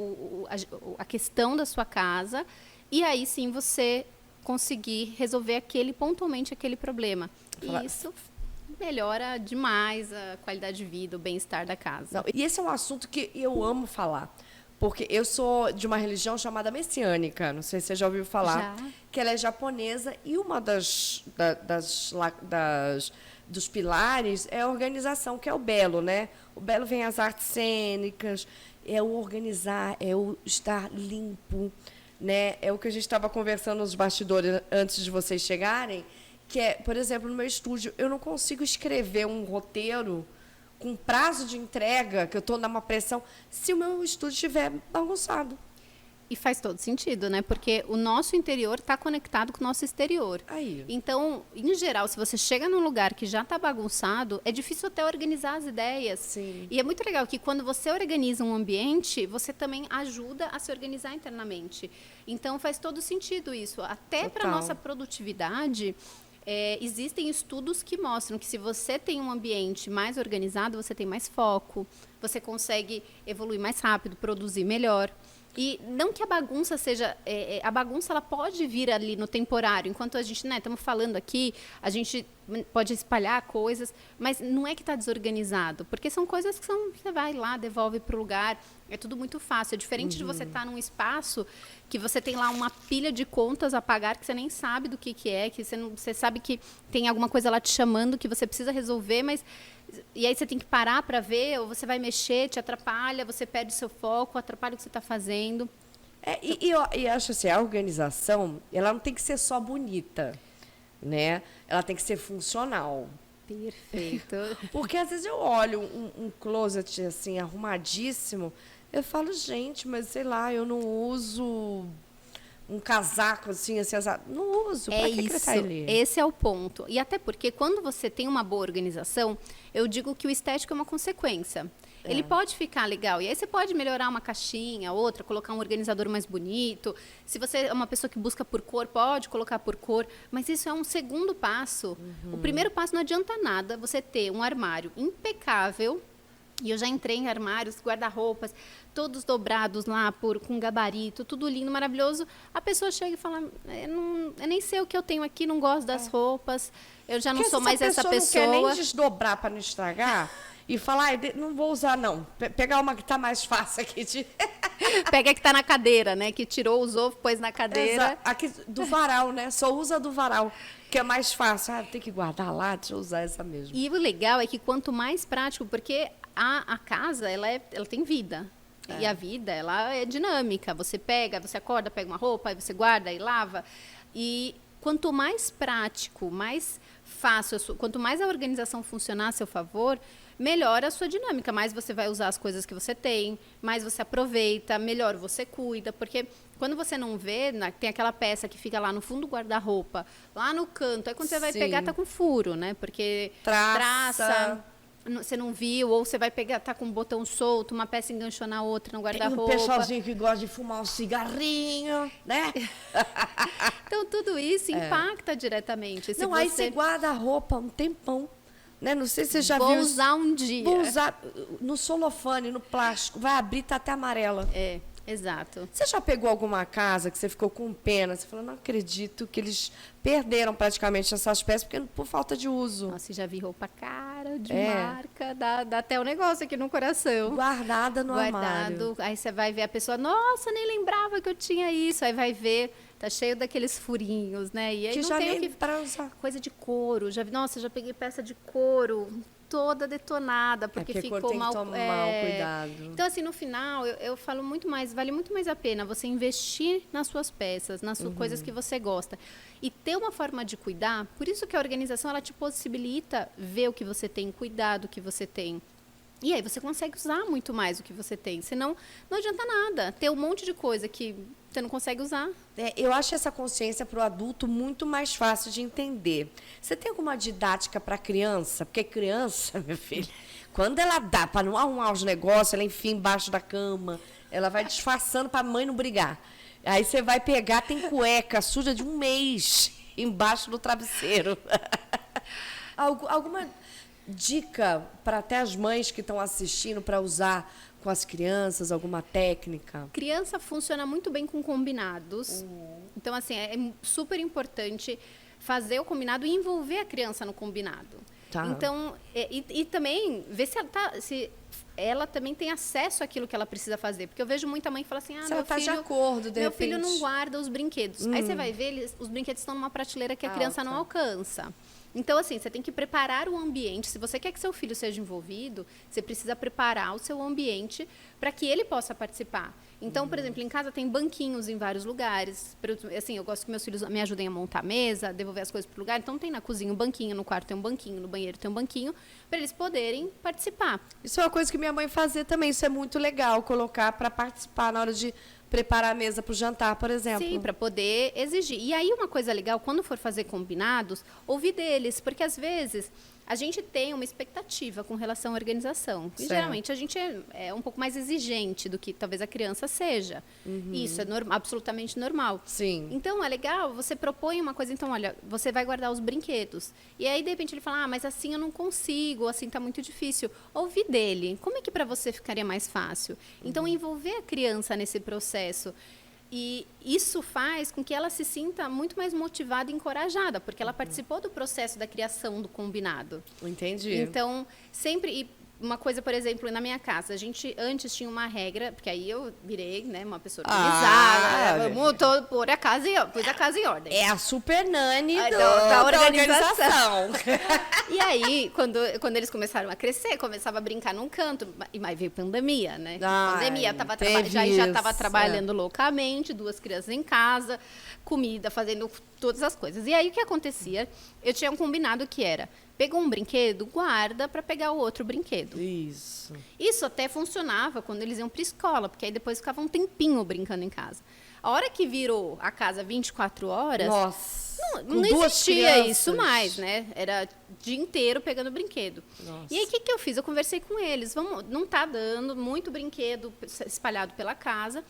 a questão da sua casa, e aí sim você conseguir resolver pontualmente aquele problema. E isso melhora demais a qualidade de vida, o bem-estar da casa. Não, e esse é um assunto que eu amo falar. Porque eu sou de uma religião chamada messiânica, não sei se você já ouviu falar, que ela é japonesa, e uma dos pilares é a organização, que é o belo, né? O belo vem as artes cênicas, é o organizar, é o estar limpo, né? É o que a gente estava conversando nos bastidores antes de vocês chegarem, que é, por exemplo, no meu estúdio, eu não consigo escrever um roteiro com prazo de entrega, que eu estou numa pressão, se o meu estúdio estiver bagunçado. E faz todo sentido, né? Porque o nosso interior está conectado com o nosso exterior. Aí. Então, em geral, se você chega num lugar que já está bagunçado, é difícil até organizar as ideias. Sim. E é muito legal que quando você organiza um ambiente, você também ajuda a se organizar internamente. Então, faz todo sentido isso. Até para a nossa produtividade... existem estudos que mostram que se você tem um ambiente mais organizado, você tem mais foco, você consegue evoluir mais rápido, produzir melhor. E não que a bagunça seja... a bagunça ela pode vir ali no temporário. Enquanto a gente estamos falando aqui, a gente pode espalhar coisas, mas não é que está desorganizado, porque são coisas que você vai lá, devolve para o lugar, é tudo muito fácil. É diferente de você estar num espaço que você tem lá uma pilha de contas a pagar que você nem sabe do que é, que você sabe que tem alguma coisa lá te chamando que você precisa resolver, mas... E aí você tem que parar para ver, ou você vai mexer, te atrapalha, você perde seu foco, atrapalha o que você está fazendo. Eu acho assim, a organização, ela não tem que ser só bonita, né? Ela tem que ser funcional. Perfeito. Porque às vezes eu olho um closet assim, arrumadíssimo, eu falo, gente, mas sei lá, eu não uso... um casaco assim, não uso. Pra que isso, ele tá ali? Esse é o ponto. E até porque quando você tem uma boa organização, eu digo que o estético é uma consequência. ele pode ficar legal. E aí você pode melhorar uma caixinha, outra, colocar um organizador mais bonito. Se você é uma pessoa que busca por cor, pode colocar por cor. Mas isso é um segundo passo. O primeiro passo não adianta nada você ter um armário impecável. E eu já entrei em armários, guarda-roupas, todos dobrados lá, com gabarito, tudo lindo, maravilhoso. A pessoa chega e fala, eu nem sei o que eu tenho aqui, não gosto das roupas, eu já não sou mais essa pessoa. Não quer nem desdobrar para não estragar e falar, não vou usar não, pegar uma que está mais fácil aqui. Pega a que está na cadeira, né, que tirou, usou, pôs na cadeira. Aqui do varal, né, só usa do varal. Que é mais fácil. Tem que guardar lá, deixa eu usar essa mesmo. E o legal é que quanto mais prático, porque a casa, ela tem vida. E a vida, ela é dinâmica. Você pega, você acorda, pega uma roupa, aí você guarda e lava. E quanto mais prático, mais fácil, quanto mais a organização funcionar a seu favor, melhor a sua dinâmica. Mais você vai usar as coisas que você tem, mais você aproveita, melhor você cuida. Porque quando você não vê, tem aquela peça que fica lá no fundo do guarda-roupa, lá no canto. Aí quando você vai pegar, tá com furo, né? Porque traça, você não viu, ou você vai pegar, tá com um botão solto, uma peça enganchou na outra no guarda-roupa. Tem um pessoalzinho que gosta de fumar um cigarrinho, né? Então, tudo isso impacta diretamente. Não, aí você guarda a roupa um tempão. Né? Não sei se você já viu. Vou usar um dia. Vou usar no celofane, no plástico. Vai abrir, tá até amarela. Exato. Você já pegou alguma casa que você ficou com pena? Você falou, não acredito que eles perderam praticamente essas peças por falta de uso. Nossa, já vi roupa cara, de marca, dá até um negócio aqui no coração. Guardada no armário. Aí você vai ver a pessoa, nossa, nem lembrava que eu tinha isso. Aí vai ver, tá cheio daqueles furinhos, né? E aí que não já tem nem para usar. Coisa de couro. Já peguei peça de couro toda detonada, porque ficou mal. Tem que tomar cuidado. Então, assim, no final, eu falo muito mais, vale muito mais a pena você investir nas suas peças, nas suas coisas que você gosta. E ter uma forma de cuidar, por isso que a organização, ela te possibilita ver o que você tem, cuidar do que você tem. E aí você consegue usar muito mais o que você tem. Senão, não adianta nada ter um monte de coisa que você não consegue usar. Eu acho essa consciência para o adulto muito mais fácil de entender. Você tem alguma didática para criança? Porque criança, meu filho, quando ela dá para não arrumar os negócios, ela enfia embaixo da cama, ela vai disfarçando para a mãe não brigar. Aí você vai pegar, tem cueca suja de um mês embaixo do travesseiro. Alguma dica para até as mães que estão assistindo para usar com as crianças, alguma técnica? Criança funciona muito bem com combinados. Então, assim, é super importante fazer o combinado e envolver a criança no combinado. Tá. Então, e também ver se ela também tem acesso àquilo que ela precisa fazer. Porque eu vejo muita mãe que fala assim, se ela está de acordo, de meu repente. filho não guarda os brinquedos. Aí você vai ver, os brinquedos estão numa prateleira que a criança não alcança. Então, assim, você tem que preparar o ambiente. Se você quer que seu filho seja envolvido, você precisa preparar o seu ambiente para que ele possa participar. Então, por exemplo, em casa tem banquinhos em vários lugares. Assim, eu gosto que meus filhos me ajudem a montar a mesa, devolver as coisas para o lugar. Então, tem na cozinha um banquinho, no quarto tem um banquinho, no banheiro tem um banquinho, para eles poderem participar. Isso é uma coisa que minha mãe fazia também. Isso é muito legal, colocar para participar na hora de preparar a mesa para o jantar, por exemplo. Sim, para poder exigir. E aí, uma coisa legal, quando for fazer combinados, ouvir deles, porque às vezes a gente tem uma expectativa com relação à organização. E geralmente a gente é um pouco mais exigente do que talvez a criança seja. Isso é absolutamente normal. Sim. Então, é legal, você propõe uma coisa, então, olha, você vai guardar os brinquedos. E aí, de repente, ele fala, mas assim eu não consigo, assim está muito difícil. Ouvir dele, como é que para você ficaria mais fácil? Então, envolver a criança nesse processo. E isso faz com que ela se sinta muito mais motivada e encorajada, porque ela participou do processo da criação do combinado. Entendi. Então, sempre... Uma coisa, por exemplo, na minha casa, a gente antes tinha uma regra, porque aí eu virei, né, uma pessoa organizada, vamos pôr a casa em ordem. É a super nani da organização. E aí, quando eles começaram a crescer, começava a brincar num canto, mas veio pandemia, né? Pandemia, já estava trabalhando loucamente, 2 crianças em casa, comida, fazendo todas as coisas. E aí, o que acontecia? Eu tinha um combinado que era, pegou um brinquedo, guarda para pegar o outro brinquedo. Isso. Isso até funcionava quando eles iam para a escola, porque aí depois ficava um tempinho brincando em casa. A hora que virou a casa 24 horas, Nossa. não existia isso mais, né? Era o dia inteiro pegando brinquedo. Nossa. E aí, o que eu fiz? Eu conversei com eles. Não tá dando muito brinquedo espalhado pela casa.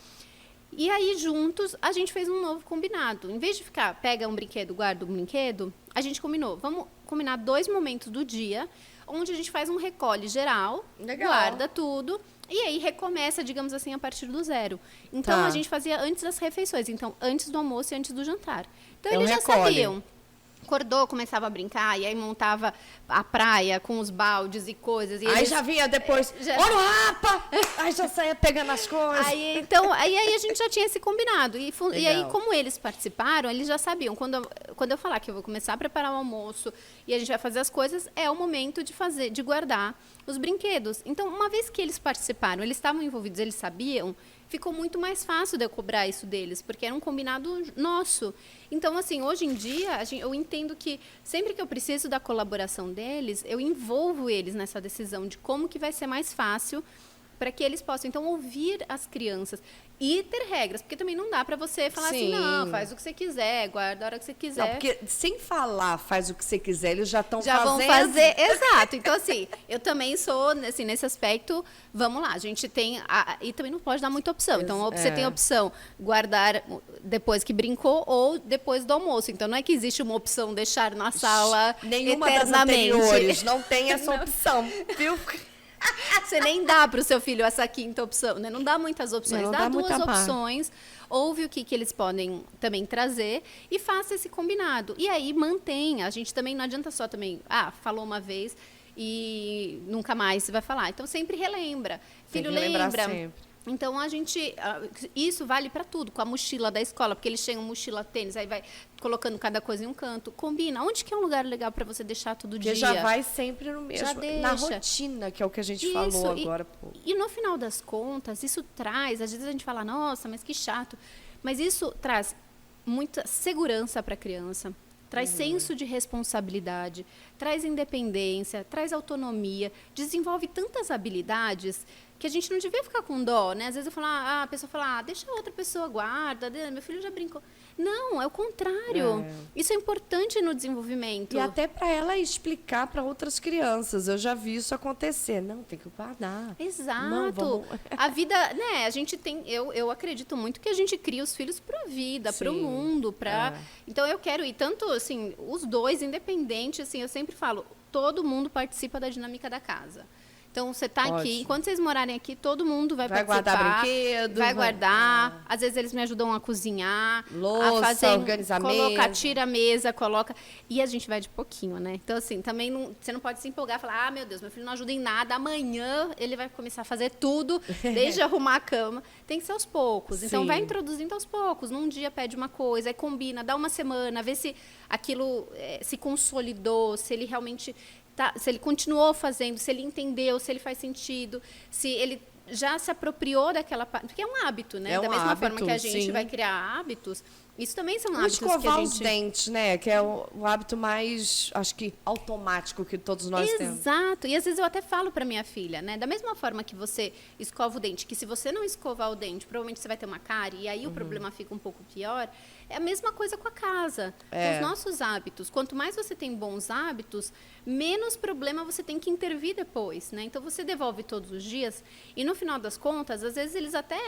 E aí, juntos, a gente fez um novo combinado. Em vez de ficar, pega um brinquedo, guarda um brinquedo, a gente combinou. Vamos combinar 2 momentos do dia, onde a gente faz um recolhe geral, Legal. guarda tudo, e aí recomeça, digamos assim, a partir do zero. Então, Tá. a gente fazia antes das refeições. Então, antes do almoço e antes do jantar. Então, É um eles já recolhe. sabiam. Acordou, começava a brincar, e aí montava a praia com os baldes e coisas. E Aí eles- já vinha depois, já- olha o rapa! Aí já saía pegando as coisas. Aí, então, aí a gente já tinha esse combinado. E aí, Legal. como eles participaram, eles já sabiam. Quando eu falar que eu vou começar a preparar o almoço e a gente vai fazer as coisas, é o momento de guardar os brinquedos. Então, uma vez que eles participaram, eles estavam envolvidos, eles sabiam, ficou muito mais fácil de eu cobrar isso deles, porque era um combinado nosso. Então, assim, hoje em dia, eu entendo que sempre que eu preciso da colaboração deles, eu envolvo eles nessa decisão de como que vai ser mais fácil para que eles possam, então, ouvir as crianças e ter regras, porque também não dá para você falar assim, Sim. não, faz o que você quiser, guarda a hora que você quiser. Não, porque sem falar faz o que você quiser, eles já estão Já fazendo. vão fazer, exato. Então, assim, eu também sou, assim, nesse aspecto, vamos lá, a gente tem, e também não pode dar muita opção. Então, você tem a opção guardar depois que brincou ou depois do almoço. Então, não é que existe uma opção deixar na sala Nenhuma das eternamente. anteriores não tem essa Não. opção, viu? Você nem dá para o seu filho essa quinta opção, né? Não dá muitas opções, Não dá dá duas muita parte. opções, ouve o que eles podem também trazer e faça esse combinado. E aí mantenha, a gente também não adianta só também, falou uma vez e nunca mais você vai falar. Então sempre relembra. Tem Filho que lembrar lembra. sempre. Então isso vale para tudo, com a mochila da escola, porque eles chegam mochila tênis, aí vai colocando cada coisa em um canto, combina. Onde que é um lugar legal para você deixar todo Porque dia? já vai sempre no mesmo, Já na deixa. rotina, que é o que a gente Isso, falou agora. Pô. E no final das contas, isso traz, às vezes a gente fala, nossa, mas que chato. Mas isso traz muita segurança para a criança, traz senso de responsabilidade, traz independência, traz autonomia, desenvolve tantas habilidades que a gente não devia ficar com dó, né? Às vezes eu falo, a pessoa fala, deixa a outra pessoa, guarda, meu filho já brincou. Não, é o contrário. Isso é importante no desenvolvimento. E até para ela explicar para outras crianças. Eu já vi isso acontecer. Não, tem que guardar. Exato. Não, vamos... A vida, né, a gente tem, eu acredito muito que a gente cria os filhos para a vida, para o Sim. mundo, para. Então eu quero ir tanto assim, os dois independentes, assim, eu sempre falo, todo mundo participa da dinâmica da casa. Então, você está aqui, Ótimo. enquanto vocês morarem aqui, todo mundo vai participar. guardar brinquedo. Vai guardar. Às vezes, eles me ajudam a cozinhar. Louça, a fazer, organizar a colocar, mesa. tira a mesa, coloca. E a gente vai de pouquinho, né? Então, assim, também você não pode se empolgar e falar, meu Deus, meu filho não ajuda em nada. Amanhã ele vai começar a fazer tudo, desde arrumar a cama. Tem que ser aos poucos. Então, Sim. vai introduzindo aos poucos. Num dia pede uma coisa, aí combina, dá uma semana, vê se aquilo se consolidou, se ele realmente... se ele continuou fazendo, se ele entendeu, se ele faz sentido, se ele já se apropriou daquela parte. Porque é um hábito, né? É um Da mesma hábito, forma que a gente sim. vai criar hábitos, isso também são O hábitos que escovar a os gente... dentes, né? Que é o hábito mais, acho que, automático que todos nós temos. Exato. E às vezes eu até falo para minha filha, né? Da mesma forma que você escova o dente, que se você não escovar o dente, provavelmente você vai ter uma cárie, e aí o problema fica um pouco pior. É a mesma coisa com a casa, com os nossos hábitos. Quanto mais você tem bons hábitos, menos problema você tem que intervir depois, né? Então, você devolve todos os dias e, no final das contas, às vezes eles até,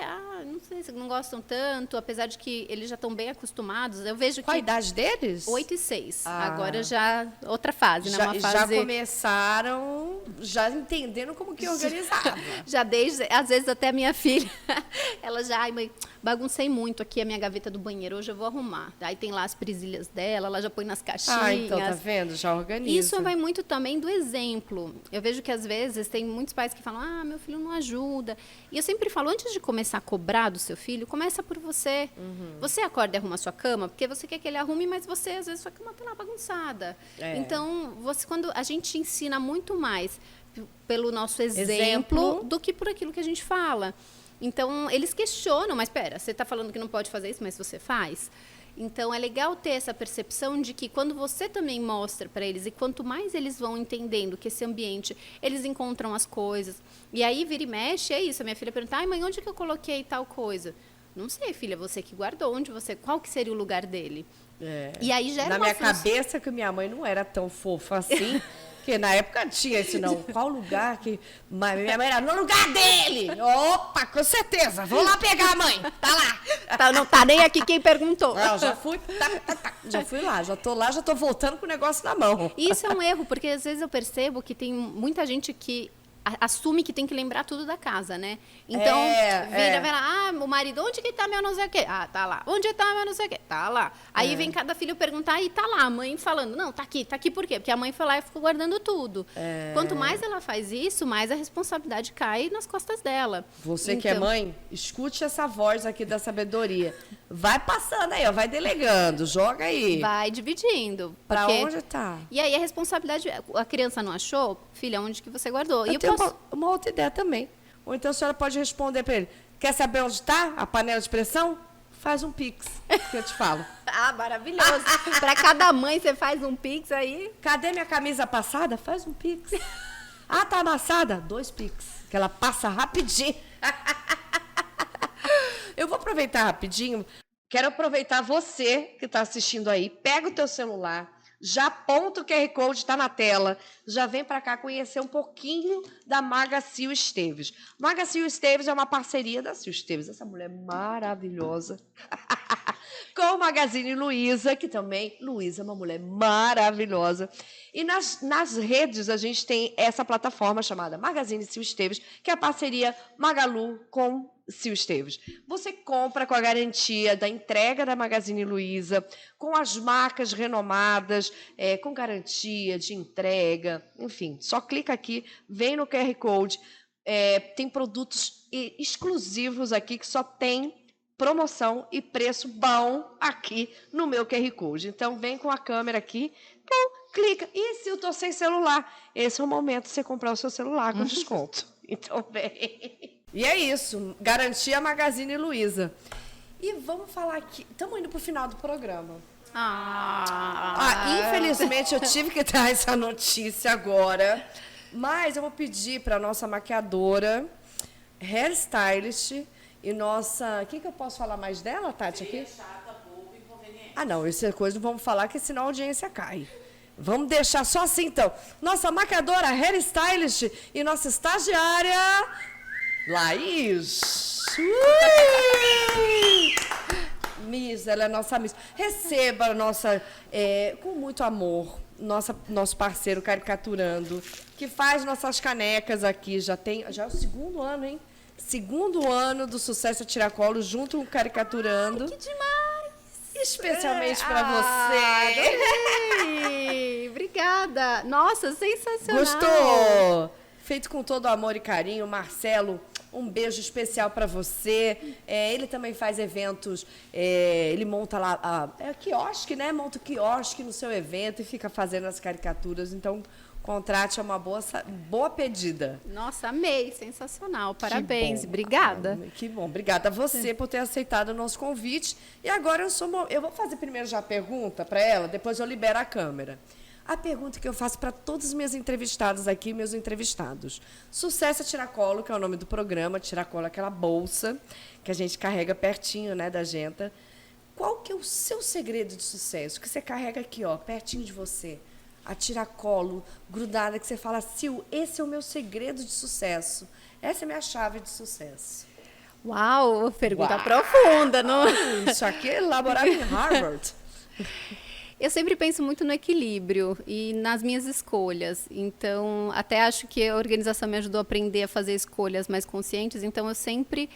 não sei, se não gostam tanto, apesar de que eles já estão bem acostumados. Eu vejo Qual a que... idade deles? 8 e 6. Ah. Agora já outra fase, né? Já, Uma já fase... começaram, já entendendo como que organizava. Já desde, às vezes até a minha filha, ela já, ai mãe, baguncei muito aqui a minha gaveta do banheiro, hoje eu vou arrumar. Aí tem lá as presilhas dela, ela já põe nas caixinhas. Então, tá vendo? Já organiza. Isso vai muito também do exemplo. Eu vejo que às vezes tem muitos pais que falam, meu filho não ajuda. E eu sempre falo, antes de começar a cobrar do seu filho, começa por você. Você acorda e arruma a sua cama, porque você quer que ele arrume, mas você, às vezes, sua cama tá lá bagunçada. Então, quando a gente ensina muito mais pelo nosso exemplo do que por aquilo que a gente fala. Então, eles questionam, mas espera, você está falando que não pode fazer isso, mas você faz? Então, é legal ter essa percepção de que quando você também mostra para eles, e quanto mais eles vão entendendo que esse ambiente, eles encontram as coisas. E aí, vira e mexe, é isso. A minha filha pergunta, mãe, onde que eu coloquei tal coisa? Não sei, filha, você que guardou, qual que seria o lugar dele? É. E aí gera Na uma minha frus- cabeça que minha mãe não era tão fofa assim, porque na época tinha isso não. Qual lugar que... Mas minha mãe era no lugar dele! Opa, com certeza, vou lá pegar, mãe, tá lá. Não tá nem aqui quem perguntou. Não, já fui, já fui lá, já tô voltando com o negócio na mão. Isso é um erro, porque às vezes eu percebo que tem muita gente que assume que tem que lembrar tudo da casa, né? Então, vira lá, o marido, onde que tá meu não sei o quê? Ah, tá lá. Onde tá meu não sei o quê? Tá lá. Aí vem cada filho perguntar e tá lá, a mãe falando, não, tá aqui por quê? Porque a mãe foi lá e ficou guardando tudo. Quanto mais ela faz isso, mais a responsabilidade cai nas costas dela. Você que é mãe, escute essa voz aqui da sabedoria. Vai passando aí, ó, vai delegando, joga aí. Vai dividindo. Pra porque- onde tá? E aí a responsabilidade, a criança não achou? Filha, onde que você guardou? E Eu tenho uma outra ideia também. Ou então a senhora pode responder para ele, quer saber onde está a panela de pressão? Faz um pix, que eu te falo. Ah, maravilhoso. Para cada mãe você faz um pix aí. Cadê minha camisa passada? Faz um pix. Ah, tá amassada? 2 pix, que ela passa rapidinho. Eu vou aproveitar rapidinho. Quero aproveitar você que está assistindo aí. Pega o teu celular, já aponta o QR Code, está na tela. Já vem para cá conhecer um pouquinho da Maga Sil Esteves. Maga Sil Esteves é uma parceria da Sil Esteves. Essa mulher maravilhosa. Com o Magazine Luiza, que também, Luiza é uma mulher maravilhosa. E nas redes a gente tem essa plataforma chamada Magazine Sil Esteves, que é a parceria Magalu com Sil Esteves. Você compra com a garantia da entrega da Magazine Luiza, com as marcas renomadas, com garantia de entrega, enfim, só clica aqui, vem no QR Code, tem produtos exclusivos aqui que só tem promoção e preço bom aqui no meu QR Code. Então, vem com a câmera aqui, então, clica. E se eu estou sem celular? Esse é o momento de você comprar o seu celular com desconto. Então, vem. E é isso. Garantia Magazine Luiza. E vamos falar aqui. Estamos indo para o final do programa. Infelizmente, eu tive que dar essa notícia agora. Mas eu vou pedir para a nossa maquiadora, hairstylist e nossa... O que eu posso falar mais dela, Tati? Aqui? Ah, não. Essa coisa não vamos falar, que senão a audiência cai. Vamos deixar só assim, então. Nossa maquiadora, hairstylist e nossa estagiária, Laís. Miss, ela é nossa Miss. Receba a nossa, com muito amor, nosso parceiro Caricaturando, que faz nossas canecas aqui. Já é o segundo ano, hein? Segundo ano do Sucesso a Tiracolo, junto com o Caricaturando. Ai, que demais! Especialmente para você. Adorei. Obrigada. Nossa, sensacional. Gostou? Feito com todo amor e carinho. Marcelo, um beijo especial para você. Ele também faz eventos, ele monta lá, quiosque, né? Monta o quiosque no seu evento e fica fazendo as caricaturas. Então, contrate, é uma boa pedida. Nossa, amei, sensacional. Parabéns, obrigada. Que bom, obrigada a você por ter aceitado o nosso convite. E agora eu vou fazer primeiro já a pergunta para ela, depois eu libero a câmera. A pergunta que eu faço para todos os meus entrevistados aqui, meus entrevistados. Sucesso a Tiracolo, que é o nome do programa. Tiracolo é aquela bolsa que a gente carrega pertinho, né, da gente. Qual que é o seu segredo de sucesso? Que você carrega aqui, ó, pertinho de você. A tiracolo, grudada, que você fala, Sil, esse é o meu segredo de sucesso. Essa é a minha chave de sucesso. Uau, pergunta profunda, não? Isso aqui é elaborado em Harvard. Eu sempre penso muito no equilíbrio e nas minhas escolhas. Então, até acho que a organização me ajudou a aprender a fazer escolhas mais conscientes. Então, eu sempre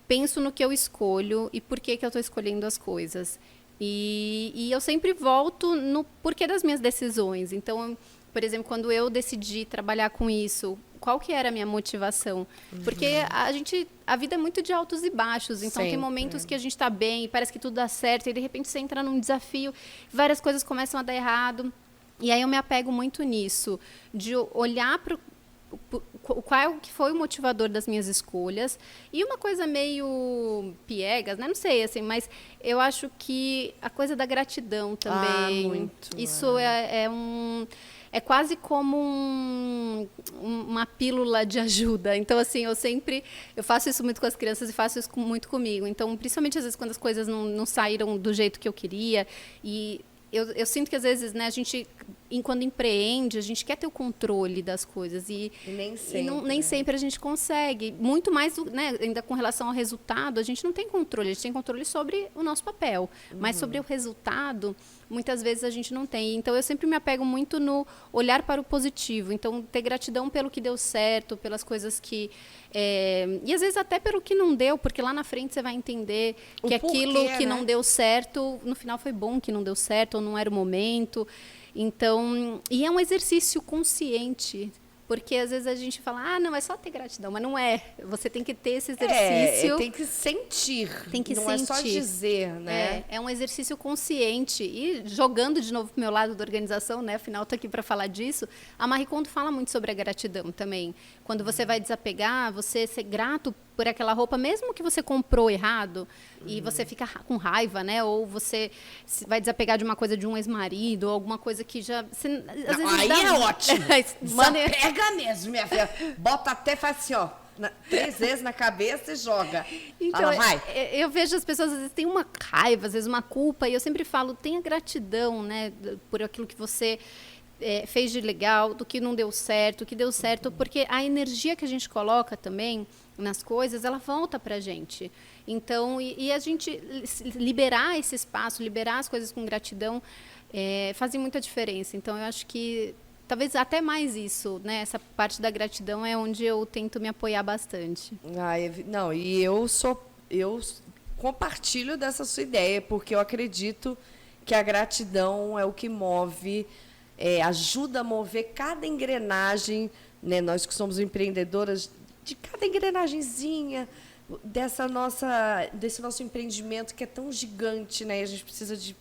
penso no que eu escolho e por que eu estou escolhendo as coisas. E eu sempre volto no porquê das minhas decisões. Então, por exemplo, quando eu decidi trabalhar com isso, qual que era a minha motivação? Porque a vida é muito de altos e baixos. Então, tem momentos que a gente está bem e parece que tudo dá certo. E, de repente, você entra num desafio, várias coisas começam a dar errado. E aí eu me apego muito nisso, de olhar para qual que foi o motivador das minhas escolhas. E uma coisa meio piegas, né? Não sei, assim, mas eu acho que a coisa da gratidão também. Muito. Isso é quase como uma pílula de ajuda. Então, assim, eu faço isso muito com as crianças e faço isso muito comigo. Então, principalmente às vezes quando as coisas não saíram do jeito que eu queria. E eu sinto que às vezes, né, a gente, quando empreende, a gente quer ter o controle das coisas. E nem sempre, nem sempre a gente consegue. Muito mais, né, ainda com relação ao resultado, a gente não tem controle. A gente tem controle sobre o nosso papel. Mas sobre o resultado, muitas vezes a gente não tem. Então, eu sempre me apego muito no olhar para o positivo. Então, ter gratidão pelo que deu certo, pelas coisas que... e, às vezes, até pelo que não deu, porque lá na frente você vai entender que aquilo que não deu certo, no final foi bom que não deu certo, ou não era o momento. Então, e é um exercício consciente, porque às vezes a gente fala, não, é só ter gratidão, mas não é. Você tem que ter esse exercício. Tem que sentir. Tem que não sentir. É só dizer, né? É um exercício consciente. E jogando de novo para o meu lado da organização, né? Afinal, estou aqui para falar disso. A Marie Kondo fala muito sobre a gratidão também. Quando você vai desapegar, você ser grato por aquela roupa, mesmo que você comprou errado, e você fica com raiva, né? Ou você vai desapegar de uma coisa de um ex-marido, ou alguma coisa que já... às vezes aí é ótimo. Desapega mesmo, minha filha. Bota até, faz assim, ó. 3 vezes na cabeça e joga. Então, fala, vai. Eu vejo as pessoas, às vezes, têm uma raiva, às vezes uma culpa, e eu sempre falo, tenha gratidão, né? Por aquilo que você... fez de legal, do que não deu certo, o que deu certo, porque a energia que a gente coloca também nas coisas, ela volta para a gente. Então, e a gente liberar esse espaço, liberar as coisas com gratidão, fazem muita diferença. Então, eu acho que talvez até mais isso, né? Essa parte da gratidão é onde eu tento me apoiar bastante. Não, e eu compartilho dessa sua ideia, porque eu acredito que a gratidão é o que move, ajuda a mover cada engrenagem, né? Nós que somos empreendedoras, de cada engrenagenzinha desse nosso empreendimento que é tão gigante, né? E a gente precisa de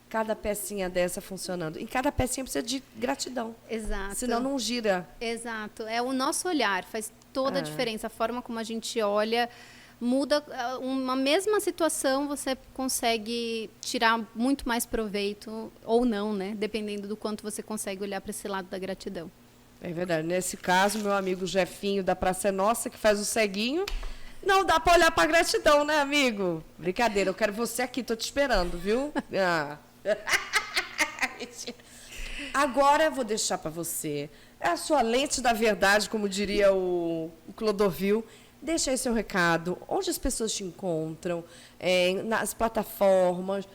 cada pecinha dessa funcionando. E cada pecinha precisa de gratidão. Exato. Senão não gira. Exato. É o nosso olhar, faz toda a diferença. A forma como a gente olha muda. Uma mesma situação você consegue tirar muito mais proveito ou não, né? Dependendo do quanto você consegue olhar para esse lado da gratidão. É verdade. Nesse caso, meu amigo Jefinho da Praça é Nossa, que faz o ceguinho, não dá para olhar para a gratidão, né, amigo? Brincadeira, eu quero você aqui, tô te esperando, viu? Agora eu vou deixar para você. É a sua lente da verdade, como diria o Clodovil. Deixa aí seu recado, onde as pessoas te encontram, nas plataformas.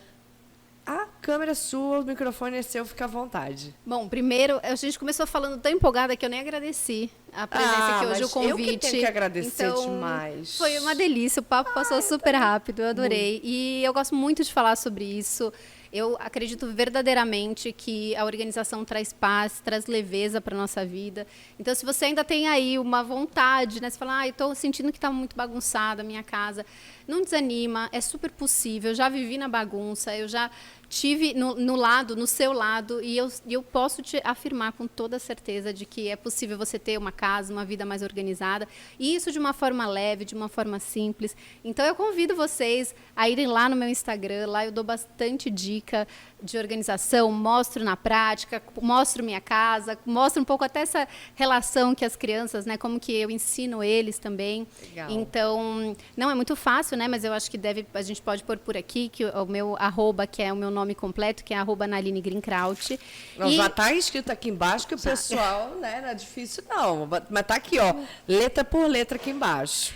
A câmera é sua, o microfone é seu, fica à vontade. Bom, primeiro, a gente começou falando tão empolgada que eu nem agradeci a presença aqui hoje, o convite. Eu que tenho que agradecer então, demais. Foi uma delícia, o papo passou super rápido, eu adorei. Muito. E eu gosto muito de falar sobre isso. Eu acredito verdadeiramente que a organização traz paz, traz leveza para a nossa vida. Então, se você ainda tem aí uma vontade, né? Você fala, eu estou sentindo que está muito bagunçada a minha casa. Não desanima, é super possível. Eu já vivi na bagunça, eu já tive no seu lado, e eu posso te afirmar com toda certeza de que é possível você ter uma casa, uma vida mais organizada, e isso de uma forma leve, de uma forma simples. Então, eu convido vocês a irem lá no meu Instagram, lá eu dou bastante dica de organização, mostro na prática, mostro minha casa, mostro um pouco até essa relação que as crianças, né, como que eu ensino eles também. Legal. Então, não é muito fácil, né, mas eu acho que a gente pode pôr por aqui, que o meu @, que é o meu nome completo, que é @Naline Greenkraut. Já está escrito aqui embaixo que o pessoal, né, não é difícil não, mas está aqui, ó, letra por letra aqui embaixo.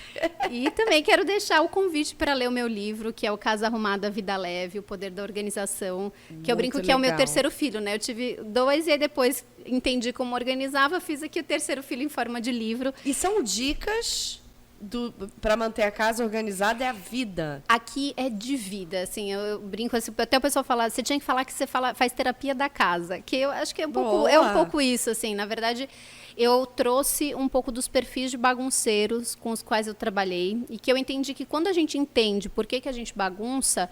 E também quero deixar o convite para ler o meu livro, que é o Casa Arrumada, Vida Leve, o Poder da Organização, que eu brinco que é o meu terceiro filho, né? Eu tive 2 e aí depois entendi como organizava, fiz aqui o terceiro filho em forma de livro. E são dicas para manter a casa organizada, é a vida. Aqui é de vida, assim, eu brinco assim, até o pessoal fala, você tinha que falar que você faz terapia da casa, que eu acho que é um pouco isso, assim, na verdade, eu trouxe um pouco dos perfis de bagunceiros com os quais eu trabalhei, e que eu entendi que quando a gente entende por que a gente bagunça,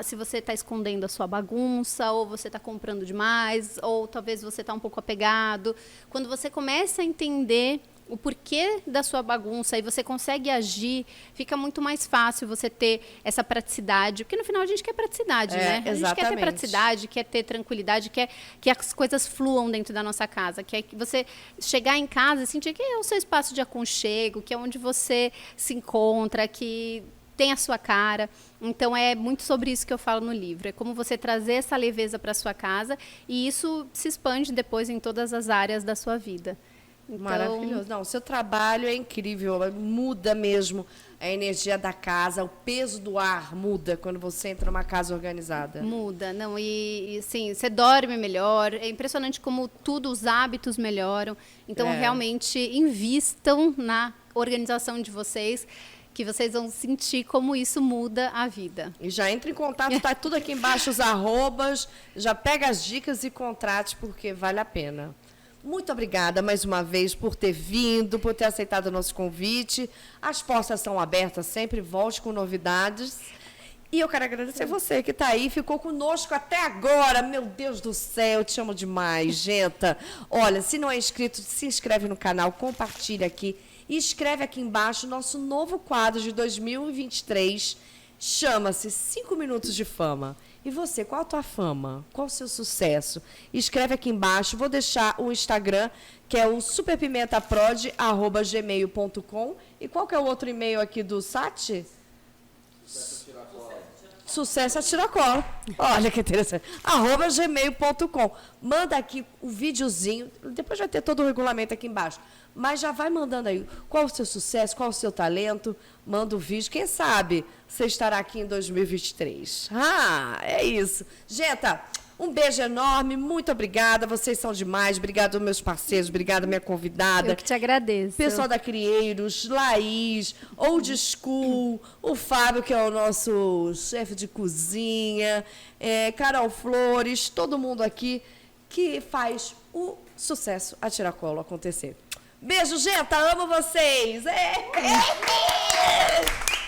se você está escondendo a sua bagunça, ou você está comprando demais, ou talvez você está um pouco apegado. Quando você começa a entender o porquê da sua bagunça e você consegue agir, fica muito mais fácil você ter essa praticidade. Porque no final a gente quer praticidade, né? A gente quer ter praticidade, quer ter tranquilidade, quer que as coisas fluam dentro da nossa casa. Quer que você chegar em casa e sentir que é o seu espaço de aconchego, que é onde você se encontra, que tem a sua cara. Então, é muito sobre isso que eu falo no livro. É como você trazer essa leveza para a sua casa e isso se expande depois em todas as áreas da sua vida. Então, maravilhoso. Não, o seu trabalho é incrível, muda mesmo a energia da casa, o peso do ar muda quando você entra numa casa organizada. Muda, não, assim, você dorme melhor, é impressionante como tudo, os hábitos melhoram. Então, realmente, invistam na organização de vocês, que vocês vão sentir como isso muda a vida. E já entra em contato, está tudo aqui embaixo, os arrobas, já pega as dicas e contrate, porque vale a pena. Muito obrigada mais uma vez por ter vindo, por ter aceitado o nosso convite. As portas são abertas sempre, volte com novidades. E eu quero agradecer você que está aí, ficou conosco até agora. Meu Deus do céu, eu te amo demais, Genta. Olha, se não é inscrito, se inscreve no canal, compartilha aqui. E escreve aqui embaixo o nosso novo quadro de 2023. Chama-se 5 Minutos de Fama. E você, qual a tua fama? Qual o seu sucesso? Escreve aqui embaixo. Vou deixar o Instagram, que é o superpimentaprod@gmail.com. E qual que é o outro e-mail aqui do site? Sucesso a tiracolo. Olha que interessante. @gmail.com. Manda aqui o videozinho. Depois vai ter todo o regulamento aqui embaixo. Mas já vai mandando aí qual o seu sucesso, qual o seu talento. Manda o vídeo. Quem sabe você estará aqui em 2023. Ah, é isso. Genta, um beijo enorme. Muito obrigada. Vocês são demais. Obrigada, meus parceiros. Obrigada, minha convidada. Eu que te agradeço. Pessoal da Crieiros, Laís, Old School, o Fábio, que é o nosso chefe de cozinha, Carol Flores, todo mundo aqui que faz o Sucesso a Tiracolo acontecer. Beijo, Genta, amo vocês!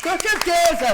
Com certeza!